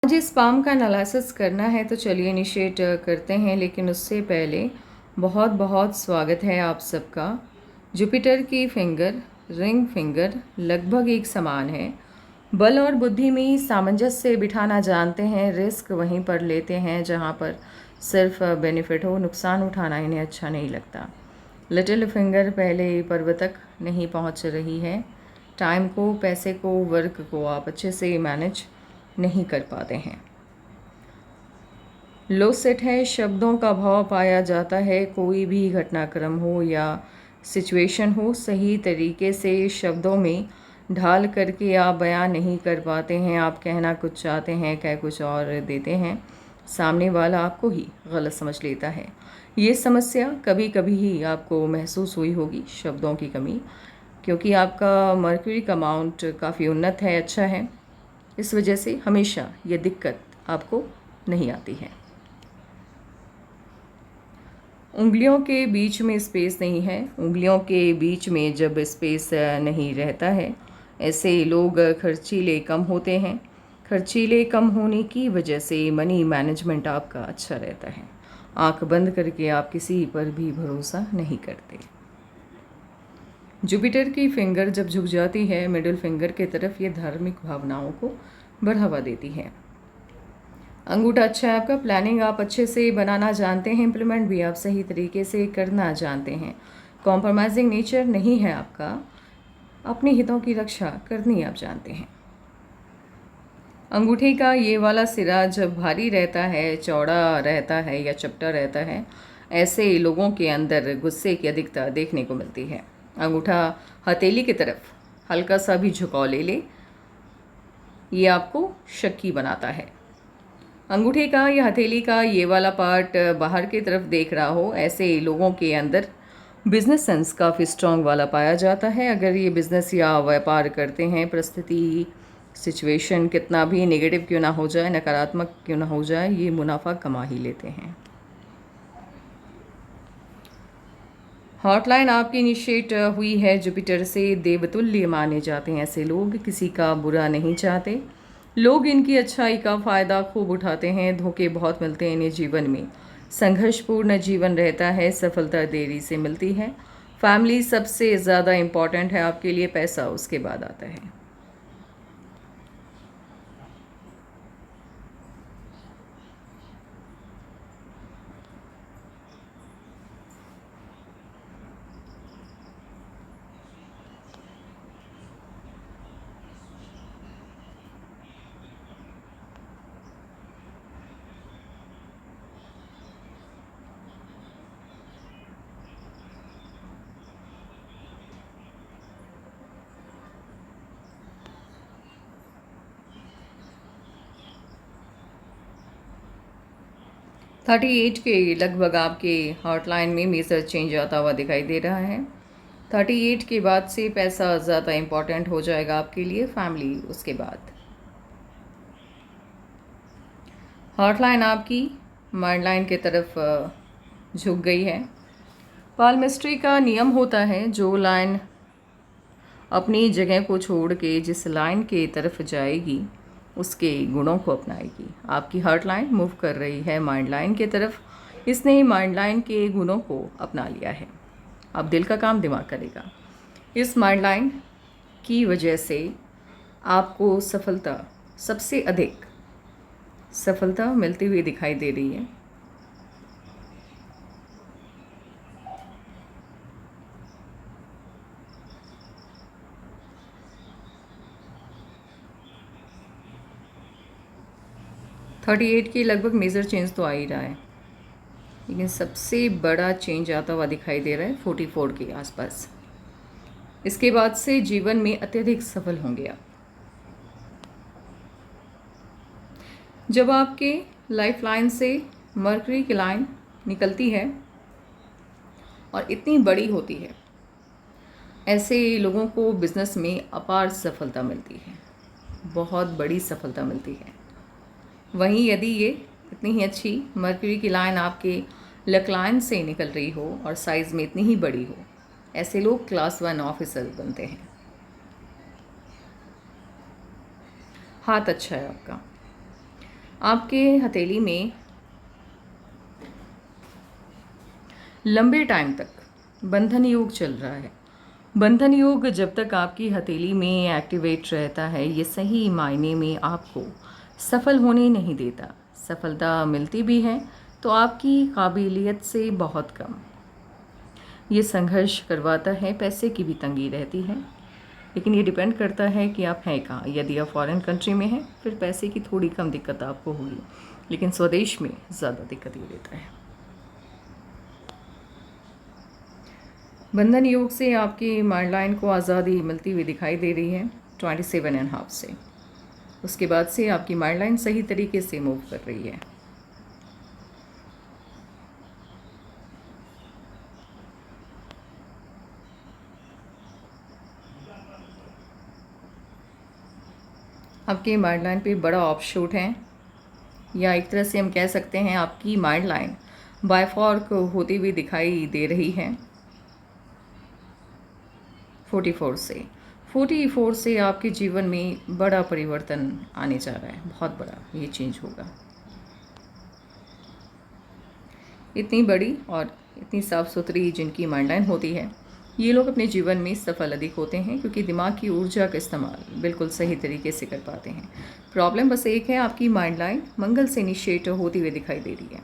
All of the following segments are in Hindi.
आज इस पाम का एनालिसिस करना है तो चलिए इनिशिएट करते हैं, लेकिन उससे पहले बहुत बहुत स्वागत है आप सबका। जुपिटर की फिंगर, रिंग फिंगर लगभग एक समान है। बल और बुद्धि में सामंजस्य बिठाना जानते हैं, रिस्क वहीं पर लेते हैं जहां पर सिर्फ बेनिफिट हो, नुकसान उठाना इन्हें अच्छा नहीं लगता। लिटिल फिंगर पहले पर्व तक नहीं पहुंच रही है। टाइम को, पैसे को, वर्क को आप अच्छे से मैनेज नहीं कर पाते हैं। लो सेट है, शब्दों का भाव पाया जाता है। कोई भी घटनाक्रम हो या सिचुएशन हो, सही तरीके से शब्दों में ढाल करके आप बयान नहीं कर पाते हैं। आप कहना कुछ चाहते हैं, कह कुछ और देते हैं, सामने वाला आपको ही गलत समझ लेता है। ये समस्या कभी कभी ही आपको महसूस हुई होगी, शब्दों की कमी, क्योंकि आपका मर्क्यूरी का अमाउंट काफ़ी उन्नत है, अच्छा है। इस वजह से हमेशा ये दिक्कत आपको नहीं आती है। उंगलियों के बीच में स्पेस नहीं है। उंगलियों के बीच में जब स्पेस नहीं रहता है, ऐसे लोग खर्चीले कम होते हैं। खर्चीले कम होने की वजह से मनी मैनेजमेंट आपका अच्छा रहता है। आंख बंद करके आप किसी पर भी भरोसा नहीं करते। जुपिटर की फिंगर जब झुक जाती है मिडिल फिंगर के तरफ, ये धार्मिक भावनाओं को बढ़ावा देती है। अंगूठा अच्छा है आपका, प्लानिंग आप अच्छे से बनाना जानते हैं, इम्प्लीमेंट भी आप सही तरीके से करना जानते हैं। कॉम्प्रोमाइजिंग नेचर नहीं है आपका, अपने हितों की रक्षा करनी आप जानते हैं। अंगूठे का ये वाला सिरा जब भारी रहता है, चौड़ा रहता है या चपटा रहता है, ऐसे लोगों के अंदर गुस्से की अधिकता देखने को मिलती है। अंगूठा हथेली की तरफ हल्का सा भी झुकाव ले ले, ये आपको शक्की बनाता है। अंगूठे का या हथेली का ये वाला पार्ट बाहर की तरफ देख रहा हो, ऐसे लोगों के अंदर बिजनेस सेंस काफ़ी स्ट्रांग वाला पाया जाता है। अगर ये बिजनेस या व्यापार करते हैं, परिस्थिति, सिचुएशन कितना भी नेगेटिव क्यों ना हो जाए, नकारात्मक क्यों ना हो जाए, ये मुनाफा कमा ही लेते हैं। हॉटलाइन आपकी इनिशिएट हुई है जुपिटर से। देवतुल्य माने जाते हैं ऐसे लोग, किसी का बुरा नहीं चाहते। लोग इनकी अच्छाई का फ़ायदा खूब उठाते हैं। धोखे बहुत मिलते हैं इन्हें जीवन में। संघर्षपूर्ण जीवन रहता है, सफलता देरी से मिलती है। फैमिली सबसे ज़्यादा इम्पॉर्टेंट है आपके लिए, पैसा उसके बाद आता है। थर्टी एट के लगभग आपके हॉटलाइन में मेजर चेंज आता हुआ दिखाई दे रहा है। 38 के बाद से पैसा ज़्यादा इम्पॉर्टेंट हो जाएगा आपके लिए, फैमिली उसके बाद। हॉटलाइन आपकी माइंड लाइन की तरफ झुक गई है। पालमिस्ट्री का नियम होता है, जो लाइन अपनी जगह को छोड़ के जिस लाइन के तरफ जाएगी उसके गुणों को अपनाएगी। आपकी हार्ट लाइन मूव कर रही है माइंड लाइन की तरफ, इसने माइंड लाइन के गुणों को अपना लिया है। अब दिल का काम दिमाग करेगा। इस माइंड लाइन की वजह से आपको सफलता, सबसे अधिक सफलता मिलती हुई दिखाई दे रही है। थर्टी एट की लगभग मेजर चेंज तो आ ही रहा है, लेकिन सबसे बड़ा चेंज आता हुआ दिखाई दे रहा है 44 के आसपास। इसके बाद से जीवन में अत्यधिक सफल होंगे आप। जब आपके लाइफ लाइन से मर्करी की लाइन निकलती है और इतनी बड़ी होती है, ऐसे लोगों को बिजनेस में अपार सफलता मिलती है, बहुत बड़ी सफलता मिलती है। वहीं यदि ये इतनी ही अच्छी मर्क्यूरी की लाइन आपके लक लाइन से निकल रही हो और साइज़ में इतनी ही बड़ी हो, ऐसे लोग क्लास 1 ऑफिसर बनते हैं। हाथ अच्छा है आपका। आपके हथेली में लंबे टाइम तक बंधन योग चल रहा है। बंधन योग जब तक आपकी हथेली में एक्टिवेट रहता है, ये सही मायने में आपको सफल होने नहीं देता। सफलता मिलती भी है तो आपकी काबिलियत से बहुत कम। ये संघर्ष करवाता है, पैसे की भी तंगी रहती है, लेकिन ये डिपेंड करता है कि आप हैं कहाँ। यदि आप फॉरेन कंट्री में हैं फिर पैसे की थोड़ी कम दिक्कत आपको होगी, लेकिन स्वदेश में ज़्यादा दिक्कत ये देता है। बंधन योग से आपकी माइंड लाइन को आज़ादी मिलती हुई दिखाई दे रही है 27.5 से। उसके बाद से आपकी माइंड लाइन सही तरीके से मूव कर रही है। आपके माइंड लाइन पे बड़ा ऑफशूट है, या एक तरह से हम कह सकते हैं आपकी माइंड लाइन बायफॉर्क होती हुई दिखाई दे रही है 44 से आपके जीवन में बड़ा परिवर्तन आने जा रहा है। बहुत बड़ा ये चेंज होगा। इतनी बड़ी और इतनी साफ़ सुथरी जिनकी माइंड लाइन होती है, ये लोग अपने जीवन में सफल अधिक होते हैं, क्योंकि दिमाग की ऊर्जा का इस्तेमाल बिल्कुल सही तरीके से कर पाते हैं। प्रॉब्लम बस एक है, आपकी माइंड लाइन मंगल से इनिशिएट होती हुई दिखाई दे रही है।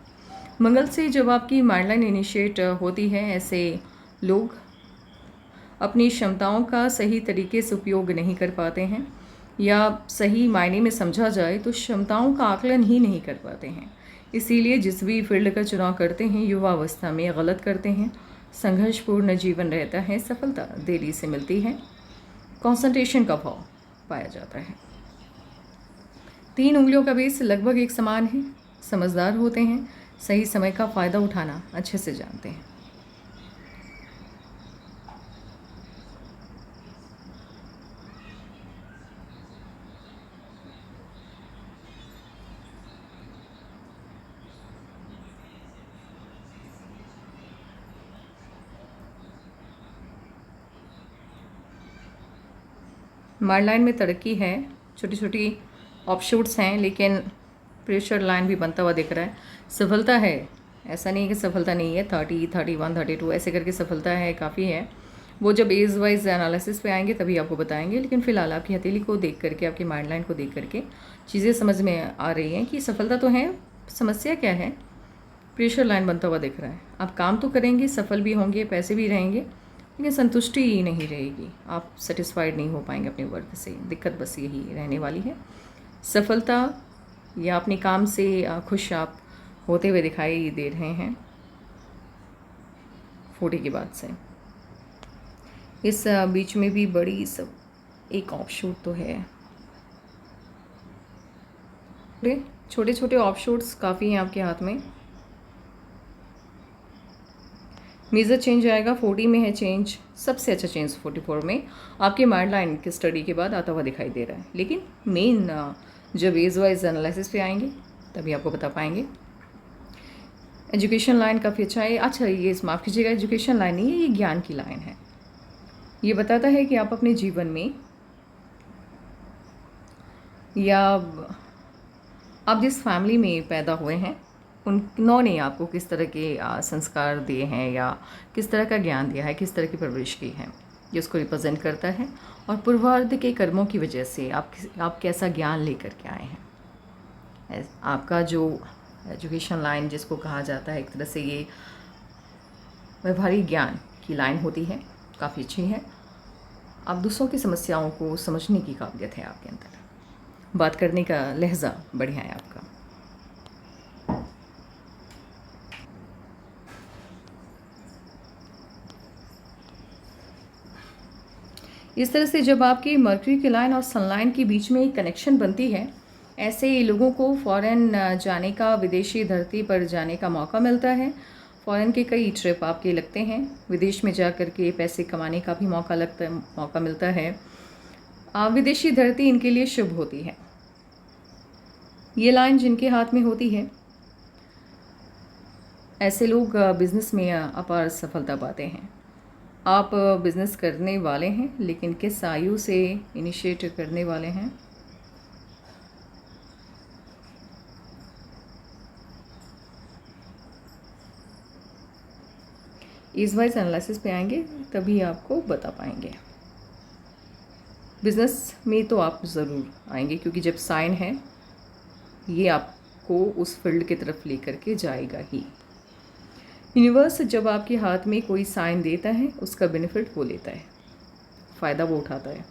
मंगल से जब आपकी माइंड लाइन इनिशिएट होती है, ऐसे लोग अपनी क्षमताओं का सही तरीके से उपयोग नहीं कर पाते हैं, या सही मायने में समझा जाए तो क्षमताओं का आकलन ही नहीं कर पाते हैं। इसीलिए जिस भी फील्ड का चुनाव करते हैं युवावस्था में गलत करते हैं। संघर्षपूर्ण जीवन रहता है, सफलता देरी से मिलती है, कंसंट्रेशन का भाव पाया जाता है। 3 उंगलियों का बेस लगभग एक समान है, समझदार होते हैं, सही समय का फ़ायदा उठाना अच्छे से जानते हैं। माइंड लाइन में तरक्की है, छोटी छोटी ऑफशूट्स हैं, लेकिन प्रेशर लाइन भी बनता हुआ दिख रहा है। सफलता है, ऐसा नहीं है कि सफलता नहीं है। 30, 31, 32 ऐसे करके सफलता है, काफ़ी है। वो जब एज वाइज एनालिसिस पे आएंगे तभी आपको बताएंगे, लेकिन फ़िलहाल आपकी हथेली को देख करके, आपकी माइंड लाइन को देख करके चीज़ें समझ में आ रही हैं कि सफलता तो है। समस्या क्या है? प्रेशर लाइन बनता हुआ दिख रहा है। आप काम तो करेंगे, सफल भी होंगे, पैसे भी रहेंगे, लेकिन संतुष्टि ही नहीं रहेगी। आप सेटिस्फाइड नहीं हो पाएंगे अपने वर्क से। दिक्कत बस यही रहने वाली है। सफलता या अपने काम से खुश आप होते हुए दिखाई दे रहे हैं 40 के बाद से। इस बीच में भी बड़ी सब एक ऑफशूट तो है। छोटे छोटे ऑफशूट्स काफ़ी हैं आपके हाथ में। मेजर चेंज आएगा, 40 में है चेंज। सबसे अच्छा चेंज 44 में आपके माइंड लाइन की स्टडी के बाद आता हुआ दिखाई दे रहा है, लेकिन मेन जब एज वाइज एनालिसिस पे आएंगे तभी आपको बता पाएंगे। एजुकेशन लाइन काफ़ी अच्छा है। अच्छा, ये माफ़ कीजिएगा, एजुकेशन लाइन नहीं है, ये ज्ञान की लाइन है। ये बताता है कि आप अपने जीवन में, या आप जिस फैमिली में पैदा हुए हैं उन्होंने आपको किस तरह के संस्कार दिए हैं, या किस तरह का ज्ञान दिया है, किस तरह की परवरिश की है, ये उसको रिप्रेजेंट करता है। और पूर्वार्ध के कर्मों की वजह से आप कैसा ज्ञान लेकर के आए हैं। आपका जो एजुकेशन लाइन जिसको कहा जाता है, एक तरह से ये व्यवहारिक ज्ञान की लाइन होती है, काफ़ी अच्छी है। आप दूसरों की समस्याओं को समझने की काबिलियत है आपके अंदर, बात करने का लहजा बढ़िया है आपका। इस तरह से जब आपकी मर्क्यूरी की लाइन और सनलाइन के बीच में एक कनेक्शन बनती है, ऐसे लोगों को फ़ॉरेन जाने का, विदेशी धरती पर जाने का मौका मिलता है। फ़ॉरेन के कई ट्रिप आपके लगते हैं, विदेश में जा कर के पैसे कमाने का भी मौका मिलता है। विदेशी धरती इनके लिए शुभ होती है। ये लाइन जिनके हाथ में होती है, ऐसे लोग बिज़नेस में अपार सफलता पाते हैं। आप बिज़नेस करने वाले हैं, लेकिन किस आयु से इनिशिएट करने वाले हैं? एज वाइज एनालिसिस पे आएंगे तभी आपको बता पाएंगे। बिज़नेस में तो आप ज़रूर आएंगे क्योंकि जब साइन है ये आपको उस फील्ड की तरफ लेकर के जाएगा ही। यूनिवर्स जब आपके हाथ में कोई साइन देता है उसका बेनिफिट वो लेता है, फ़ायदा वो उठाता है।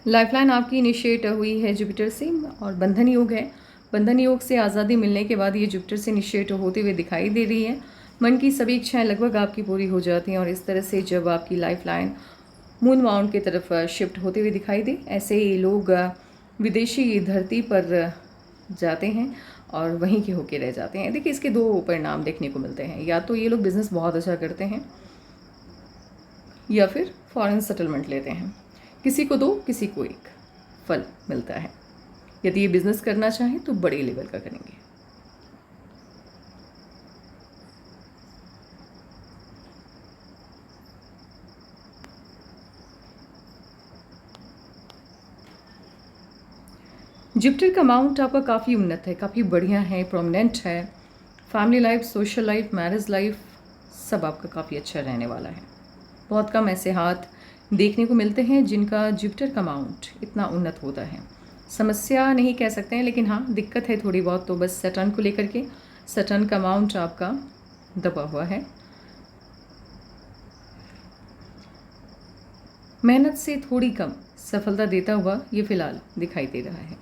लाइफलाइन आपकी इनिशिएट हुई है जुपिटर से और बंधन योग है। बंधन योग से आज़ादी मिलने के बाद ये जुपिटर से इनिशिएट होते हुए दिखाई दे रही है। मन की सभी इच्छाएं लगभग आपकी पूरी हो जाती हैं और इस तरह से जब आपकी लाइफलाइन मून माउंट की तरफ शिफ्ट होते हुए दिखाई दे, ऐसे ही लोग विदेशी धरती पर जाते हैं और वहीं के होके रह जाते हैं। देखिए इसके दो परिणाम देखने को मिलते हैं, या तो ये लोग बिज़नेस बहुत अच्छा करते हैं या फिर फॉरेन सेटलमेंट लेते हैं। किसी को दो किसी को एक फल मिलता है। यदि ये बिज़नेस करना चाहें तो बड़े लेवल का करेंगे। जुपिटर का अमाउंट आपका काफ़ी उन्नत है, काफ़ी बढ़िया है, प्रोमिनेंट है। Family life, social life, marriage life सब आपका काफ़ी अच्छा रहने वाला है। बहुत कम ऐसे हाथ देखने को मिलते हैं जिनका जुपिटर का अमाउंट इतना उन्नत होता है। समस्या नहीं कह सकते हैं, लेकिन हाँ दिक्कत है थोड़ी बहुत, तो बस सैटर्न को लेकर के। सैटर्न का अमाउंट आपका दबा हुआ है। मेहनत से थोड़ी कम सफलता देता हुआ ये फिलहाल दिखाई दे रहा है।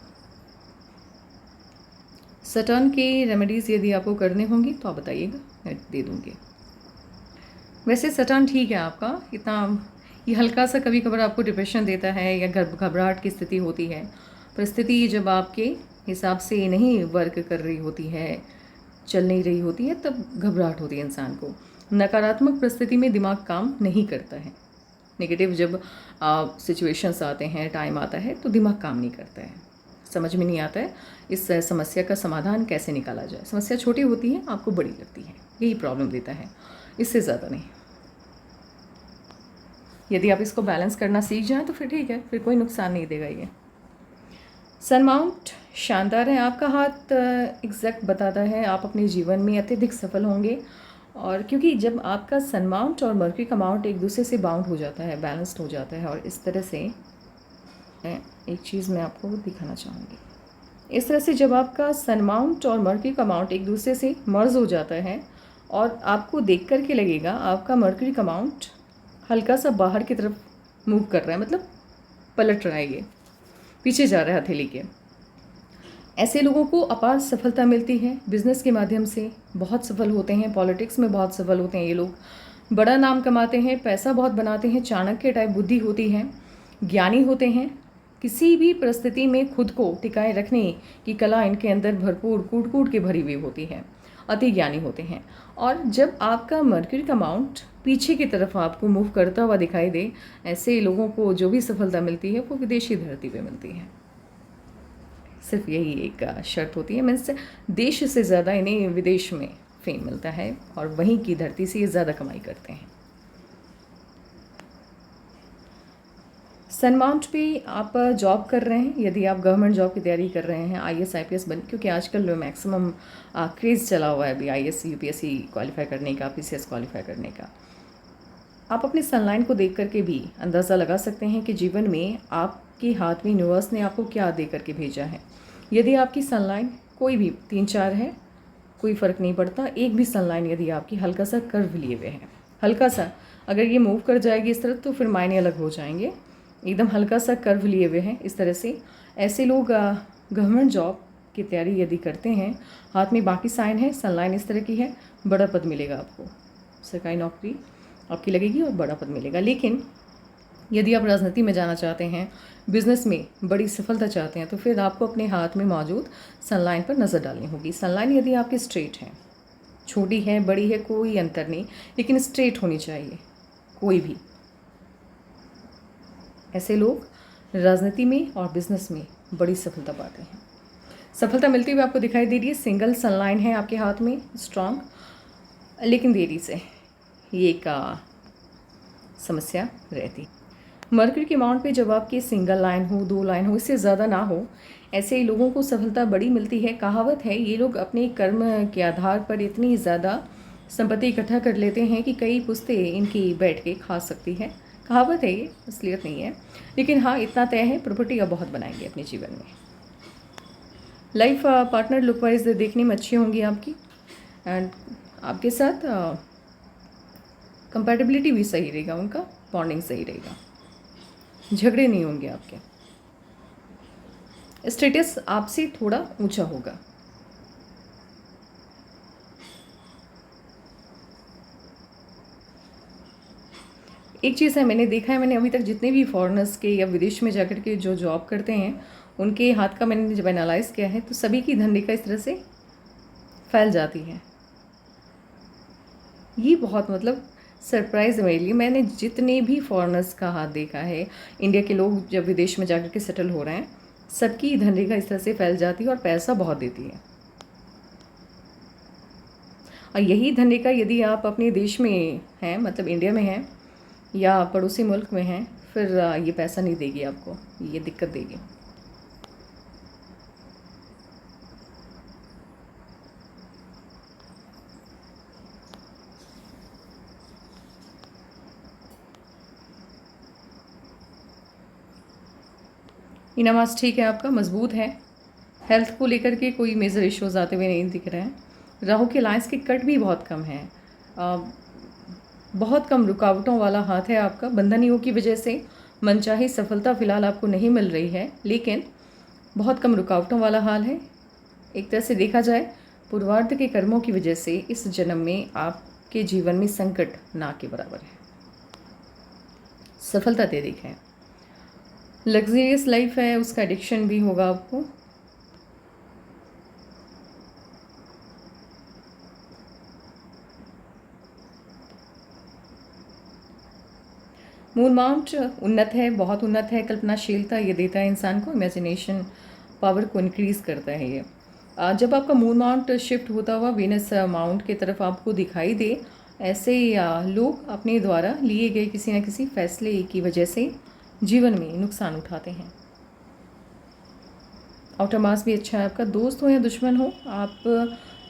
सैटर्न के रेमेडीज़ यदि आपको करने होंगी तो आप बताइएगा, मैं दे दूँगी। वैसे सैटर्न ठीक है आपका, इतना ये हल्का सा कभी कभार आपको डिप्रेशन देता है या घबराहट की स्थिति होती है। परिस्थिति जब आपके हिसाब से नहीं वर्क कर रही होती है, चल नहीं रही होती है, तब घबराहट होती है इंसान को। नकारात्मक परिस्थिति में दिमाग काम नहीं करता है। नेगेटिव जब सिचुएशंस आते हैं, टाइम आता है, तो दिमाग काम नहीं करता है, समझ में नहीं आता है इस समस्या का समाधान कैसे निकाला जाए। समस्या छोटी होती है, आपको बड़ी लगती है, यही प्रॉब्लम देता है, इससे ज़्यादा नहीं। यदि आप इसको बैलेंस करना सीख जाएं तो फिर ठीक है, फिर कोई नुकसान नहीं देगा ये। सन माउंट शानदार है, आपका हाथ एग्जैक्ट बताता है आप अपने जीवन में अत्यधिक सफल होंगे। और क्योंकि जब आपका सन माउंट और मर्क्यूरी का माउंट एक दूसरे से बाउंड हो जाता है, बैलेंस्ड हो जाता है, और इस तरह से एक चीज़ मैं आपको दिखाना चाहूँगी। इस तरह से जब आपका सन माउंट और मर्क्यूरी का माउंट एक दूसरे से मर्ज हो जाता है और आपको देख कर के लगेगा आपका मर्क्यूरी का माउंट हल्का सा बाहर की तरफ मूव कर रहा है, मतलब पलट रहा है, ये पीछे जा रहा है हथेली के। ऐसे लोगों को अपार सफलता मिलती है, बिजनेस के माध्यम से बहुत सफल होते हैं, पॉलिटिक्स में बहुत सफल होते हैं ये लोग, बड़ा नाम कमाते हैं, पैसा बहुत बनाते हैं, चाणक्य टाइप बुद्धि होती है, ज्ञानी होते हैं। किसी भी परिस्थिति में खुद को टिकाए रखने की कला इनके अंदर भरपूर कूट कूट के भरी हुई होती है, अति ज्ञानी होते हैं। और जब आपका मर्क्यूरी का माउंट पीछे की तरफ आपको मूव करता हुआ दिखाई दे, ऐसे लोगों को जो भी सफलता मिलती है वो विदेशी धरती पे मिलती है। सिर्फ यही एक शर्त होती है, मीन्स देश से ज़्यादा इन्हें विदेश में फेम मिलता है और वहीं की धरती से ये ज़्यादा कमाई करते हैं। सन माउंट पे आप जॉब कर रहे हैं, यदि आप गवर्नमेंट जॉब की तैयारी कर रहे हैं, IAS IPS बन, क्योंकि आजकल मैक्सिमम क्रेज़ चला हुआ है अभी IAS UPSC क्वालिफाई करने का, PCS क्वालिफाई करने का। आप अपने सनलाइन को देख करके भी अंदाज़ा लगा सकते हैं कि जीवन में आपके हाथ में यूनिवर्स ने आपको क्या दे करके भेजा है। यदि आपकी सनलाइन कोई भी 3-4 है, कोई फ़र्क नहीं पड़ता, एक भी सनलाइन यदि आपकी हल्का सा कर्व लिए हुए है, हल्का सा, अगर ये मूव कर जाएगी इस तरफ तो फिर मायने अलग हो जाएंगे। एकदम हल्का सा कर्व लिए हुए हैं इस तरह से, ऐसे लोग गवर्नमेंट जॉब की तैयारी यदि करते हैं, हाथ में बाकी साइन है, सनलाइन इस तरह की है, बड़ा पद मिलेगा आपको, सरकारी नौकरी आपकी लगेगी और बड़ा पद मिलेगा। लेकिन यदि आप राजनीति में जाना चाहते हैं, बिज़नेस में बड़ी सफलता चाहते हैं, तो फिर आपको अपने हाथ में मौजूद सनलाइन पर नज़र डालनी होगी। सनलाइन यदि आपकी स्ट्रेट है, छोटी है बड़ी है कोई अंतर नहीं, लेकिन स्ट्रेट होनी चाहिए कोई भी। ऐसे लोग राजनीति में और बिज़नेस में बड़ी सफलता पाते हैं। सफलता मिलती हुई आपको दिखाई दे रही है। सिंगल सनलाइन है आपके हाथ में स्ट्रॉन्ग, लेकिन देरी से ये एक समस्या रहती। मरकरी के माउंट पे जब आपकी सिंगल लाइन हो, 2 लाइन हो, इससे ज़्यादा ना हो, ऐसे ही लोगों को सफलता बड़ी मिलती है। कहावत है, ये लोग अपने कर्म के आधार पर इतनी ज़्यादा संपत्ति इकट्ठा कर लेते हैं कि कई पुश्तें इनकी बैठ के खा सकती है। कहावत है, ये असलियत नहीं है, लेकिन हाँ इतना तय है, प्रॉपर्टी अब बहुत बनाएंगे अपने जीवन में। लाइफ पार्टनर लुक वाइज देखने में अच्छी होंगी आपकी, एंड आपके साथ कंपैटिबिलिटी भी सही रहेगा, उनका बॉन्डिंग सही रहेगा, झगड़े नहीं होंगे आपके। स्टेटस आपसे थोड़ा ऊंचा होगा। एक चीज़ है, मैंने देखा है, मैंने अभी तक जितने भी फॉरेनर्स के या विदेश में जाकर के जो जॉब करते हैं उनके हाथ का मैंने जब एनालाइज़ किया है तो सभी की धनरेखा इस तरह से फैल जाती है। ये बहुत मतलब सरप्राइज़ है मेरे लिए। मैंने जितने भी फॉरेनर्स का हाथ देखा है, इंडिया के लोग जब विदेश में जाकर के सेटल हो रहे हैं, सबकी धनरेखा इस तरह से फैल जाती है और पैसा बहुत देती है। और यही धनरेखा यदि आप अपने देश में हैं, मतलब इंडिया में हैं या पड़ोसी मुल्क में हैं, फिर ये पैसा नहीं देगी आपको, ये दिक्कत देगी। ये नमाज ठीक है, आपका मजबूत है। हेल्थ को लेकर के कोई मेजर इश्यूज आते हुए नहीं दिख रहे हैं। राहु के लाइन्स के कट भी बहुत कम हैं। बहुत कम रुकावटों वाला हाथ है आपका। बंधन योग की वजह से मनचाही सफलता फ़िलहाल आपको नहीं मिल रही है, लेकिन बहुत कम रुकावटों वाला हाल है। एक तरह से देखा जाए, पूर्वार्ध के कर्मों की वजह से इस जन्म में आपके जीवन में संकट ना के बराबर है। सफलता दे देखा है। लग्जरियस लाइफ है, उसका एडिक्शन भी होगा आपको। मून माउंट उन्नत है, बहुत उन्नत है। कल्पनाशीलता ये देता है इंसान को, इमेजिनेशन पावर को इंक्रीज़ करता है ये। जब आपका मून माउंट शिफ्ट होता हुआ वीनस माउंट की तरफ आपको दिखाई दे, ऐसे लोग अपने द्वारा लिए गए किसी न किसी फैसले की वजह से जीवन में नुकसान उठाते हैं। आउटर मास भी अच्छा है आपका। दोस्त हो या दुश्मन हो, आप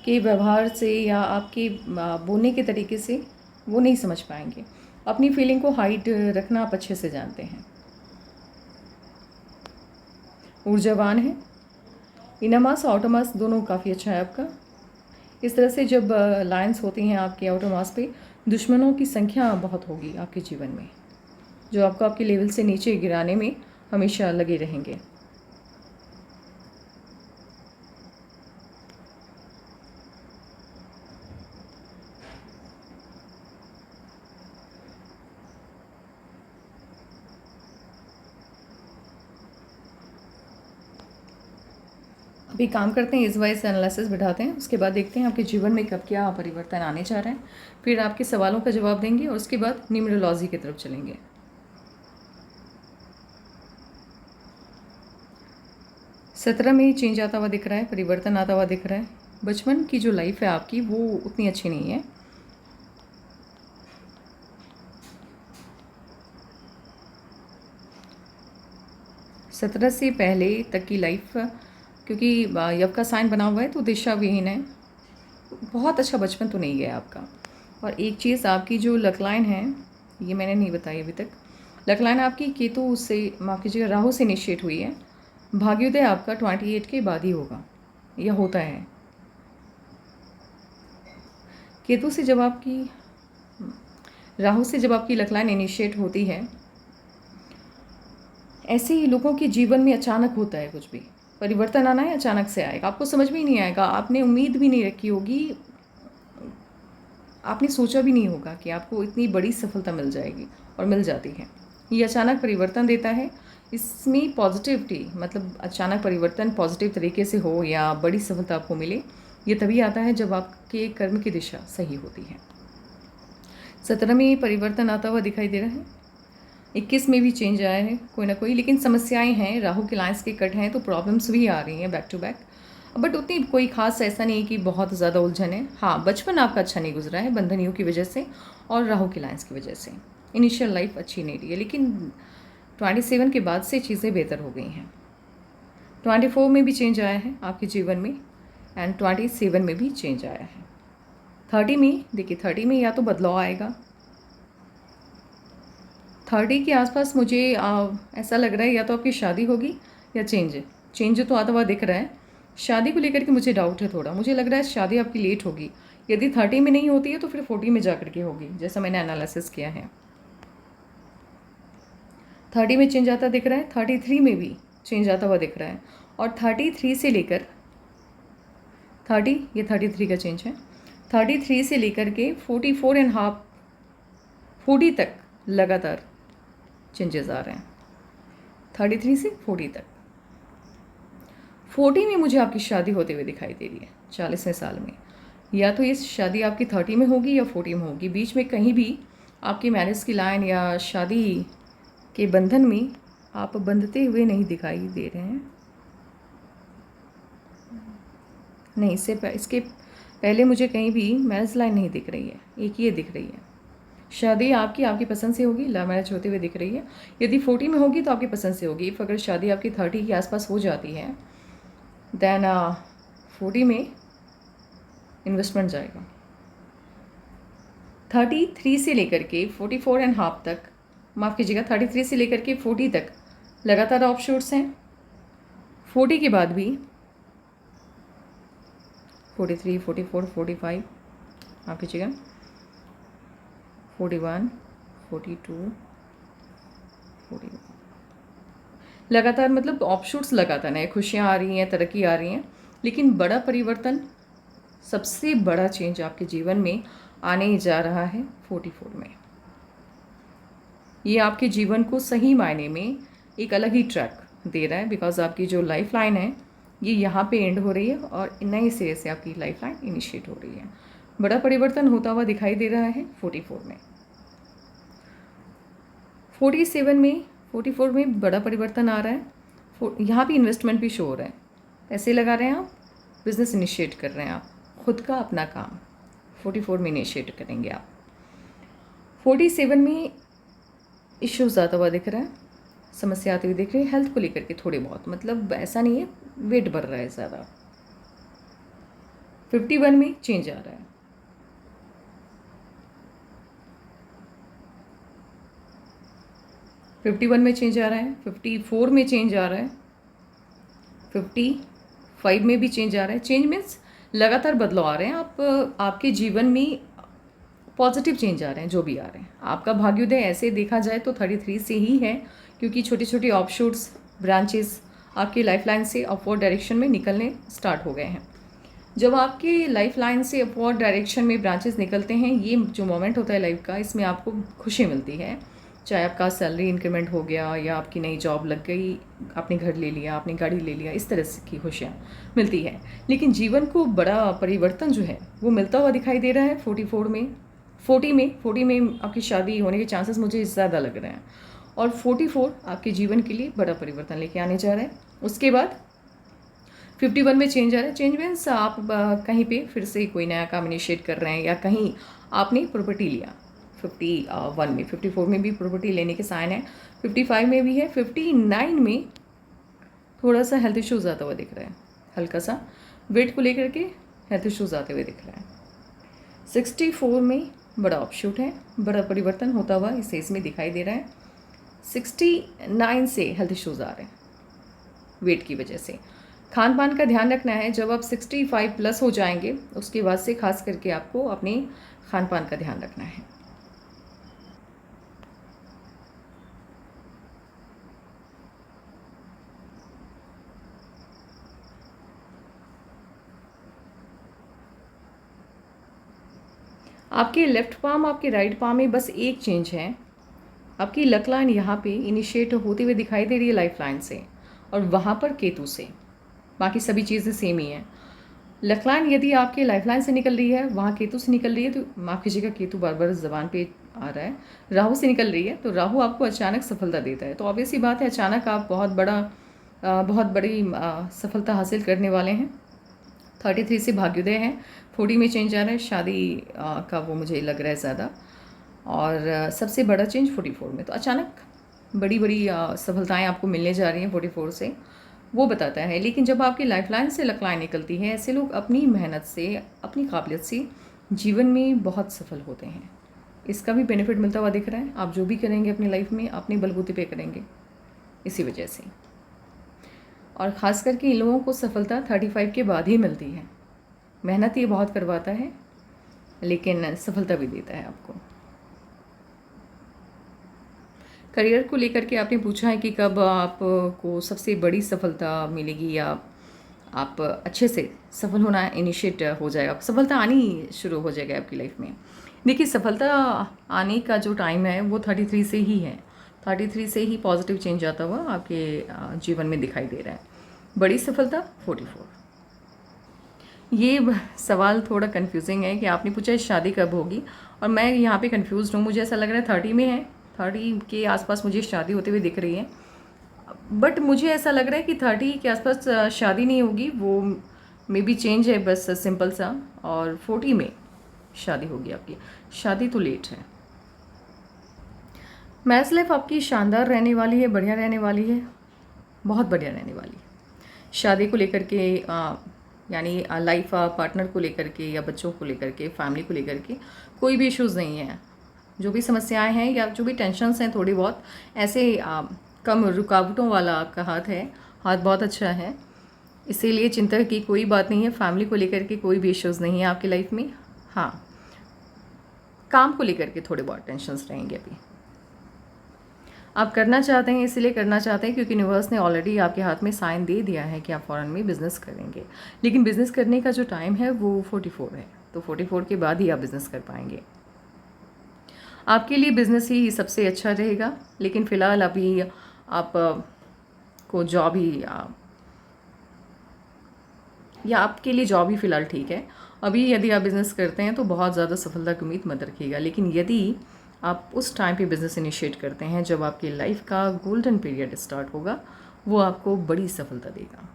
के व्यवहार से या आपके बोलने के तरीके से वो नहीं समझ पाएंगे। अपनी फीलिंग को हाइड रखना आप अच्छे से जानते हैं। ऊर्जावान है। इनमास और आउटर मास दोनों काफ़ी अच्छा है आपका। इस तरह से जब लाइन्स होती हैं आपके आउटर मास पे, दुश्मनों की संख्या बहुत होगी आपके जीवन में, जो आपको आपके लेवल से नीचे गिराने में हमेशा लगे रहेंगे। अभी काम करते हैं, इस वाइज एनालिसिस बिठाते हैं, उसके बाद देखते हैं आपके जीवन में कब क्या परिवर्तन आने जा रहे हैं। फिर आपके सवालों का जवाब देंगे और उसके बाद न्यूमरोलॉजी की तरफ चलेंगे। सत्रह में चेंज आता हुआ दिख रहा है, परिवर्तन आता हुआ दिख रहा है। बचपन की जो लाइफ है आपकी वो उतनी अच्छी नहीं है। सत्रह से पहले तक की लाइफ, क्योंकि यव का साइन बना हुआ है तो दिशा विहीन है। बहुत अच्छा बचपन तो नहीं गया आपका। और एक चीज़, आपकी जो लकलाइन है, ये मैंने नहीं बताई अभी तक। लकलाइन आपकी केतु से, माफ़ कीजिएगा, राहु से इनिशिएट हुई है। भाग्योदय आपका 28 के बाद ही होगा, यह होता है। केतु से जब आपकी, राहु से जब आपकी लकलाइन इनिशिएट होती है, ऐसे ही लोगों के जीवन में अचानक होता है कुछ भी परिवर्तन आना है, अचानक से आएगा, आपको समझ में ही नहीं आएगा। आपने उम्मीद भी नहीं रखी होगी, आपने सोचा भी नहीं होगा कि आपको इतनी बड़ी सफलता मिल जाएगी, और मिल जाती है। ये अचानक परिवर्तन देता है। इसमें पॉजिटिविटी, मतलब अचानक परिवर्तन पॉजिटिव तरीके से हो या बड़ी सफलता आपको मिले, ये तभी आता है जब आपके कर्म की दिशा सही होती है। 17 में परिवर्तन आता हुआ दिखाई दे रहा है। 21 में भी चेंज आया है कोई ना कोई, लेकिन समस्याएं हैं। राहु के लाइन्स के कट हैं तो प्रॉब्लम्स भी आ रही हैं बैक टू बैक, बट उतनी कोई खास ऐसा नहीं कि बहुत ज़्यादा उलझन है। हाँ, बचपन आपका अच्छा नहीं गुजरा है बंधनियों की वजह से और राहु के लाइन्स की वजह से। इनिशियल लाइफ अच्छी नहीं रही है, लेकिन 27 के बाद से चीज़ें बेहतर हो गई हैं। 24 में भी चेंज आया है आपके जीवन में एंड 27 में भी चेंज आया है। 30 में देखिए, 30 में या तो बदलाव आएगा। 30 के आसपास मुझे ऐसा लग रहा है या तो आपकी शादी होगी या चेंज तो आता हुआ दिख रहा है। शादी को लेकर के मुझे डाउट है थोड़ा, मुझे लग रहा है शादी आपकी लेट होगी। यदि 30 में नहीं होती है तो फिर 40 में जा कर के होगी, जैसा मैंने एनालिसिस किया है। 30 में चेंज आता दिख रहा है, 33 में भी चेंज आता हुआ दिख रहा है, और 33 से लेकर 30, ये 33 का चेंज है, 33 से लेकर के 44 एंड हाफ 40 तक लगातार चेंजेस आ रहे हैं। 33 से 40 तक। 40 में मुझे आपकी शादी होते हुए दिखाई दे रही है 40वें साल में। या तो ये शादी आपकी 30 में होगी या 40 में होगी, बीच में कहीं भी आपकी मैरिज की लाइन या शादी के बंधन में आप बंधते हुए नहीं दिखाई दे रहे हैं। नहीं, इसके पहले मुझे कहीं भी मैरिज लाइन नहीं दिख रही है, एक ये दिख रही है। शादी आपकी पसंद से होगी, लव मैरिज होते हुए दिख रही है। यदि 40 में होगी तो आपकी पसंद से होगी। अगर शादी आपकी 30 के आसपास हो जाती है देन 40 में इन्वेस्टमेंट जाएगा। 33 से लेकर के 44 एंड हाफ तक, माफ़ कीजिएगा, 33 से लेकर के 40 तक लगातार ऑफशूट्स हैं। 40 के बाद भी 43, 44, 45, माफ़ कीजिएगा, 41, 42, 41, लगातार, मतलब ऑफशूट्स लगातार है। खुशियाँ आ रही हैं, तरक्की आ रही हैं, लेकिन बड़ा परिवर्तन, सबसे बड़ा चेंज आपके जीवन में आने जा रहा है 44 में। ये आपके जीवन को सही मायने में एक अलग ही ट्रैक दे रहा है, बिकॉज आपकी जो लाइफ लाइन है ये यहाँ पे एंड हो रही है और नए सिरे से आपकी लाइफ लाइन इनिशिएट हो रही है। बड़ा परिवर्तन होता हुआ दिखाई दे रहा है 44 में। 47 में, 44 में बड़ा परिवर्तन आ रहा है। यहाँ भी इन्वेस्टमेंट भी शो हो रहा है, पैसे लगा रहे हैं आप, बिजनेस इनिशिएट कर रहे हैं आप, खुद का अपना काम 44 में इनिशिएट करेंगे आप। 47 में इश्यूज आता हुआ दिख रहा है, समस्या आती हुई दिख रही है हेल्थ को लेकर के थोड़े बहुत, मतलब ऐसा नहीं है वेट बढ़ रहा है ज़्यादा। 51 में चेंज आ रहा है। 51 में चेंज आ रहा है, 54 में चेंज आ रहा है, 55 में भी चेंज आ रहा है। चेंज मीन्स लगातार बदलाव आ रहे हैं। आपके जीवन में पॉजिटिव चेंज आ रहे हैं, जो भी आ रहे हैं। आपका भाग्योदय ऐसे देखा जाए तो 33 से ही है, क्योंकि छोटी छोटी ऑफशूट्स, ब्रांचेस आपकी लाइफ लाइन से अपवर्ड डायरेक्शन में निकलने स्टार्ट हो गए हैं। जब आपके लाइफ लाइन से अपवर्ड डायरेक्शन में ब्रांचेस निकलते हैं, ये जो मोमेंट होता है लाइफ का, इसमें आपको खुशी मिलती है। चाहे आपका सैलरी इंक्रीमेंट हो गया या आपकी नई जॉब लग गई, आपने घर ले लिया, आपने गाड़ी ले लिया, इस तरह की खुशियाँ मिलती है। लेकिन जीवन को बड़ा परिवर्तन जो है वो मिलता हुआ दिखाई दे रहा है 44 में। 40 में आपकी शादी होने के चांसेस मुझे ज़्यादा लग रहे हैं, और 44 आपके जीवन के लिए बड़ा परिवर्तन लेके आने जा रहा है। उसके बाद 51 में चेंज आ रहा है। चेंज मीन्स आप कहीं पे फिर से कोई नया काम इनिशिएट कर रहे हैं, या कहीं आपने प्रॉपर्टी लिया। 51 में, 54 में भी प्रॉपर्टी लेने के साइन है, 55 में भी है। 59 में थोड़ा सा हेल्थ इश्यूज आता हुआ दिख रहा है, हल्का सा वेट को लेकर के हेल्थ इश्यूज आते हुए दिख रहा है। 64 में बड़ा ऑफशूट है, बड़ा परिवर्तन होता हुआ इस एज में दिखाई दे रहा है। 69 से हेल्थ इश्यूज आ रहे हैं वेट की वजह से। खान पान का ध्यान रखना है। जब आप 65 प्लस हो जाएंगे उसके बाद से खास करके आपको अपने खान पान का ध्यान रखना है। आपके लेफ्ट पाम, आपके राइट पाम में बस एक चेंज है। आपकी लक लाइन यहाँ पे इनिशिएट होते हुए दिखाई दे रही है लाइफ लाइन से, और वहाँ पर केतु से। बाकी सभी चीज़ें सेम ही हैं। लक लाइन यदि आपके लाइफ लाइन से निकल रही है, वहाँ केतु से निकल रही है, तो माफ़ कीजिएगा, केतु बार बार ज़बान पे आ रहा है, राहु से निकल रही है, तो राहु आपको अचानक सफलता देता है। तो ऑब्वियस ही बात है, अचानक आप बहुत बड़ी सफलता हासिल करने वाले हैं। 33 से भाग्योदय है। 40 में चेंज आ रहा है, शादी का वो मुझे लग रहा है ज़्यादा, और सबसे बड़ा चेंज 44 में। तो अचानक बड़ी बड़ी सफलताएं आपको मिलने जा रही हैं 44 से, वो बताता है। लेकिन जब आपकी लाइफलाइन से लकलाइन निकलती है, ऐसे लोग अपनी मेहनत से, अपनी काबिलियत से जीवन में बहुत सफल होते हैं। इसका भी बेनिफिट मिलता हुआ दिख रहा है। आप जो भी करेंगे अपनी लाइफ में अपनी बलबूते पे करेंगे, इसी वजह से। और ख़ास करके इन लोगों को सफलता 35 के बाद ही मिलती है। मेहनत ये बहुत करवाता है, लेकिन सफलता भी देता है आपको। करियर को लेकर के आपने पूछा है कि कब आपको सबसे बड़ी सफलता मिलेगी या आप अच्छे से सफल होना इनिशिएट हो जाएगा, सफलता आनी शुरू हो जाएगा आपकी लाइफ में। देखिए, सफलता आने का जो टाइम है वो 33 से ही है। 33 से ही पॉजिटिव चेंज आता हुआ आपके जीवन में दिखाई दे रहा है। बड़ी सफलता 44। ये सवाल थोड़ा कंफ्यूजिंग है कि आपने पूछा शादी कब होगी, और मैं यहाँ पे कंफ्यूज हूँ। मुझे ऐसा लग रहा है 30 में है, 30 के आसपास मुझे शादी होते हुए दिख रही है। बट मुझे ऐसा लग रहा है कि 30 के आसपास शादी नहीं होगी, वो मे बी चेंज है बस सिंपल सा, और 40 में शादी होगी आपकी। शादी तो लेट है। मैरिज लाइफ आपकी शानदार रहने वाली है, बढ़िया रहने वाली है, बहुत बढ़िया रहने वाली है। शादी को लेकर के यानी लाइफ पार्टनर को लेकर के या बच्चों को लेकर के, फैमिली को लेकर के कोई भी इश्यूज़ नहीं है। जो भी समस्याएं हैं या जो भी टेंशन्स हैं थोड़ी बहुत, ऐसे कम रुकावटों वाला आपका हाथ है, हाथ बहुत अच्छा है, इसीलिए चिंता की कोई बात नहीं है। फैमिली को लेकर के कोई भी इश्यूज़ नहीं है आपकी लाइफ में। हाँ, काम को लेकर के थोड़े बहुत टेंशन्स रहेंगे अभी। आप करना चाहते हैं, इसलिए करना चाहते हैं क्योंकि यूनिवर्स ने ऑलरेडी आपके हाथ में साइन दे दिया है कि आप फ़ॉरेन में बिज़नेस करेंगे। लेकिन बिज़नेस करने का जो टाइम है वो 44 है, तो 44 के बाद ही आप बिज़नेस कर पाएंगे। आपके लिए बिज़नेस ही सबसे अच्छा रहेगा। लेकिन फ़िलहाल अभी आप को जॉब ही या आपके लिए जॉब ही फ़िलहाल ठीक है। अभी यदि आप बिज़नेस करते हैं तो बहुत ज़्यादा सफलता की उम्मीद मत रखिएगा। लेकिन यदि आप उस टाइम पे बिज़नेस इनिशिएट करते हैं जब आपकी लाइफ का गोल्डन पीरियड स्टार्ट होगा, वो आपको बड़ी सफलता देगा।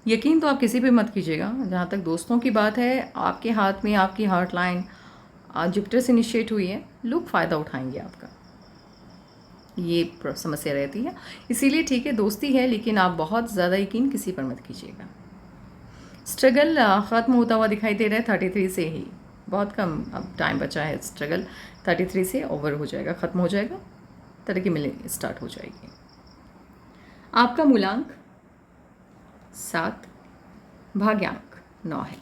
यकीन तो आप किसी पे मत कीजिएगा। जहाँ तक दोस्तों की बात है, आपके हाथ में आपकी हार्ट लाइन जुपिटर से इनिशिएट हुई है, लोग फ़ायदा उठाएंगे आपका, ये समस्या रहती है। इसीलिए ठीक है, दोस्ती है, लेकिन आप बहुत ज़्यादा यकीन किसी पर मत कीजिएगा। स्ट्रगल ख़त्म होता हुआ दिखाई दे रहा है 33 से ही। बहुत कम अब टाइम बचा है। स्ट्रगल 33 से ओवर हो जाएगा, ख़त्म हो जाएगा, तरक्की मिलनी स्टार्ट हो जाएगी। आपका मूलांक 7, भाग्यांक 9 है।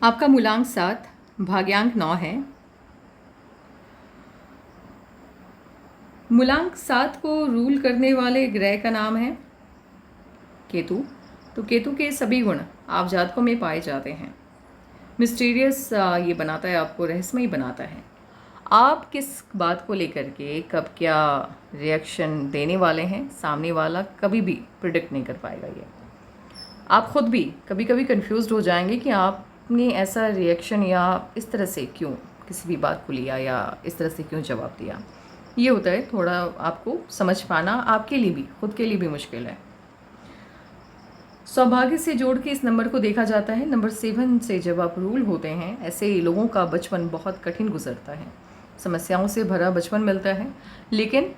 आपका मूलांक 7, भाग्यांक 9 है। मूलांक 7 को रूल करने वाले ग्रह का नाम है केतु। तो केतु के सभी गुण आप जातकों में पाए जाते हैं। मिस्टीरियस ये बनाता है, आपको रहस्यमयी बनाता है। आप किस बात को लेकर के कब क्या रिएक्शन देने वाले हैं, सामने वाला कभी भी प्रिडिक्ट नहीं कर पाएगा। ये आप खुद भी कभी कभी कंफ्यूज्ड हो जाएंगे कि आपने ऐसा रिएक्शन या इस तरह से क्यों किसी भी बात को लिया या इस तरह से क्यों जवाब दिया। ये होता है, थोड़ा आपको समझ पाना आपके लिए भी, खुद के लिए भी मुश्किल है। सौभाग्य से जोड़ के इस नंबर को देखा जाता है। नंबर 7 से जब आप रूल होते हैं, ऐसे लोगों का बचपन बहुत कठिन गुजरता है, समस्याओं से भरा बचपन मिलता है, लेकिन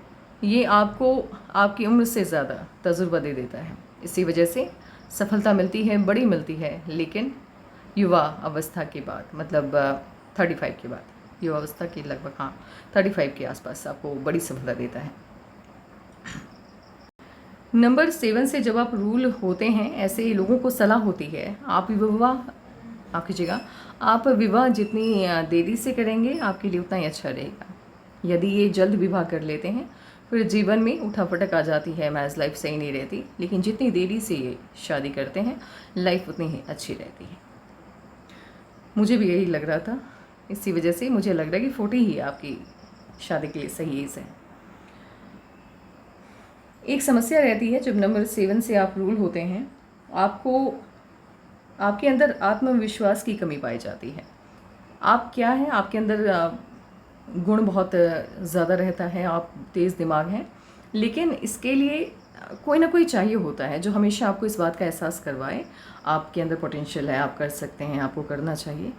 ये आपको आपकी उम्र से ज़्यादा तजुर्बा दे देता है। इसी वजह से सफलता मिलती है, बड़ी मिलती है, लेकिन युवा अवस्था के बाद, मतलब 35 के बाद, युवा अवस्था के लगभग, हाँ 35 के आसपास आपको बड़ी सफलता देता है। नंबर 7 से जब आप रूल होते हैं, ऐसे लोगों को सलाह होती है आप विवाह जितनी देरी से करेंगे आपके लिए उतना ही अच्छा रहेगा। यदि ये जल्द विवाह कर लेते हैं फिर जीवन में उठापटक आ जाती है, मैरिज लाइफ सही नहीं रहती। लेकिन जितनी देरी से ये शादी करते हैं, लाइफ उतनी ही अच्छी रहती है। मुझे भी यही लग रहा था, इसी वजह से मुझे लग रहा है कि 40 ही आपकी शादी के लिए सही एज है। एक समस्या रहती है जब नंबर 7 से आप रूल होते हैं, आपके अंदर आत्मविश्वास की कमी पाई जाती है। आप क्या हैं, आपके अंदर गुण बहुत ज़्यादा रहता है, आप तेज़ दिमाग हैं, लेकिन इसके लिए कोई ना कोई चाहिए होता है जो हमेशा आपको इस बात का एहसास करवाए आपके अंदर पोटेंशियल है, आप कर सकते हैं, आपको करना चाहिए।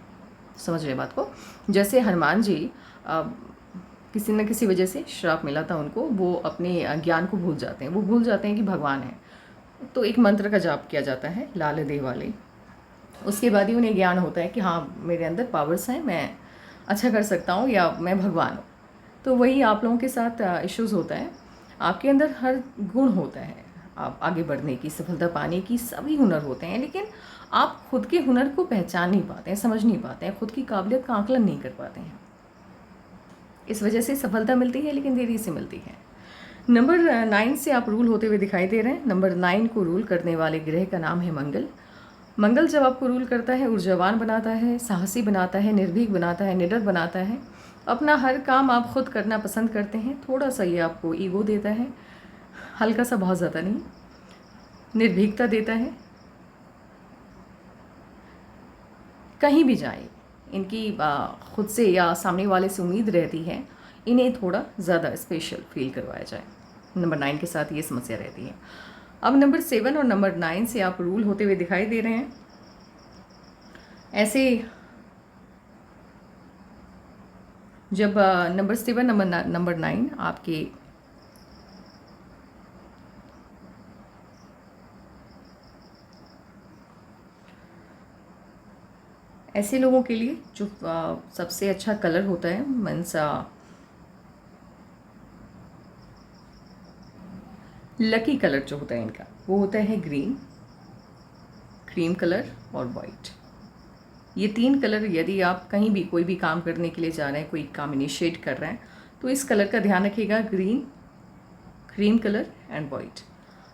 समझ रहे बात को? जैसे हनुमान जी किसी न किसी वजह से श्राप मिला था उनको, वो अपने ज्ञान को भूल जाते हैं, वो भूल जाते हैं कि भगवान है। तो एक मंत्र का जाप किया जाता है लाल देह वाले, उसके बाद ही उन्हें ज्ञान होता है कि हाँ मेरे अंदर पावर्स हैं, मैं अच्छा कर सकता हूँ या मैं भगवान हूँ। तो वही आप लोगों के साथ इश्यूज़ होता है। आपके अंदर हर गुण होता है, आप आगे बढ़ने की, सफलता पाने की, सभी हुनर होते हैं, लेकिन आप खुद के हुनर को पहचान नहीं पाते हैं, समझ नहीं पाते हैं, खुद की काबिलियत का आकलन नहीं कर पाते हैं। इस वजह से सफलता मिलती है लेकिन देरी से मिलती है। नंबर 9 से आप रूल होते हुए दिखाई दे रहे हैं। नंबर 9 को रूल करने वाले ग्रह का नाम है मंगल। मंगल जब आपको रूल करता है, ऊर्जावान बनाता है, साहसी बनाता है, निर्भीक बनाता है, निडर बनाता है। अपना हर काम आप खुद करना पसंद करते हैं। थोड़ा सा ये आपको ईगो देता है, हल्का सा, बहुत ज़्यादा नहीं। निर्भीकता देता है। कहीं भी जाए इनकी खुद से या सामने वाले से उम्मीद रहती है इन्हें थोड़ा ज़्यादा स्पेशल फील करवाया जाए। नंबर 9 के साथ ये समस्या रहती है। अब नंबर 7 और नंबर 9 से आप रूल होते हुए दिखाई दे रहे हैं। ऐसे जब नंबर 7 नंबर 9 आपके ऐसे लोगों के लिए जो सबसे अच्छा कलर होता है, मीन्स लकी कलर जो होता है इनका, वो होता है ग्रीन, क्रीम कलर और वाइट। ये 3 कलर यदि आप कहीं भी कोई भी काम करने के लिए जा रहे हैं, कोई काम इनिशिएट कर रहे हैं, तो इस कलर का ध्यान रखिएगा, green, cream colour and white.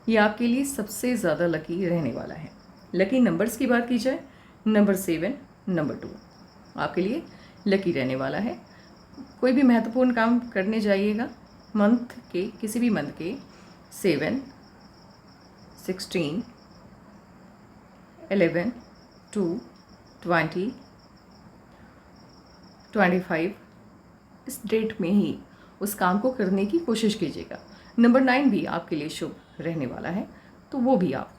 ये आपके लिए सबसे ज़्यादा लकी रहने वाला है। लकी नंबर्स की बात की जाए, नंबर 7, नंबर 2 आपके लिए लकी रहने वाला है। कोई भी महत्वपूर्ण काम करने जाइएगा, मंथ के, किसी भी मंथ के 7, 16, 11, 2, 20, 25 इस डेट में ही उस काम को करने की कोशिश कीजिएगा। नंबर 9 भी आपके लिए शुभ रहने वाला है, तो वो भी आप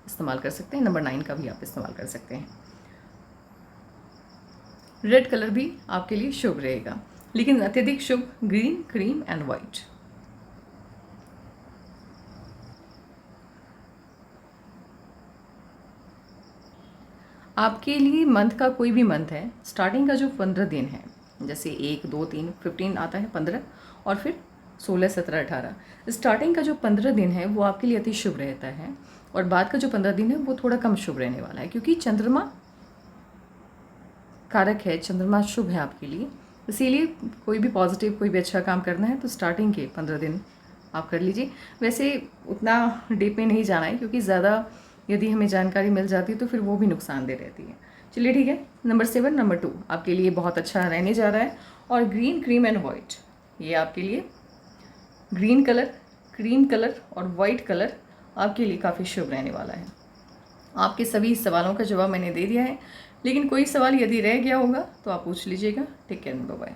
इस्तेमाल कर सकते हैं। नंबर 9 का भी आप इस्तेमाल कर सकते हैं। रेड कलर भी आपके लिए शुभ रहेगा, लेकिन अत्यधिक शुभ ग्रीन, क्रीम एंड वाइट। आपके लिए मंथ का कोई भी मंथ है, स्टार्टिंग का जो 15 दिन है, जैसे 1, 2, 3, 15 आता है 15, और फिर 16, 17, 18, स्टार्टिंग का जो 15 दिन है वो आपके लिए अति शुभ रहता है, और बाद का जो 15 दिन है वो थोड़ा कम शुभ रहने वाला है, क्योंकि चंद्रमा कारक है, चंद्रमा शुभ है आपके लिए। इसीलिए कोई भी पॉजिटिव, कोई भी अच्छा काम करना है तो स्टार्टिंग के 15 दिन आप कर लीजिए। वैसे उतना डीप में नहीं जाना है, क्योंकि ज़्यादा यदि हमें जानकारी मिल जाती है तो फिर वो भी नुकसानदेह रहती है। चलिए ठीक है। नंबर 7, नंबर 2 आपके लिए बहुत अच्छा रहने जा रहा है, और ग्रीन, क्रीम एंड वाइट, ये आपके लिए ग्रीन कलर, क्रीम कलर और वाइट कलर आपके लिए काफ़ी शुभ रहने वाला है। आपके सभी सवालों का जवाब मैंने दे दिया है, लेकिन कोई सवाल यदि रह गया होगा तो आप पूछ लीजिएगा। Take care, bye bye.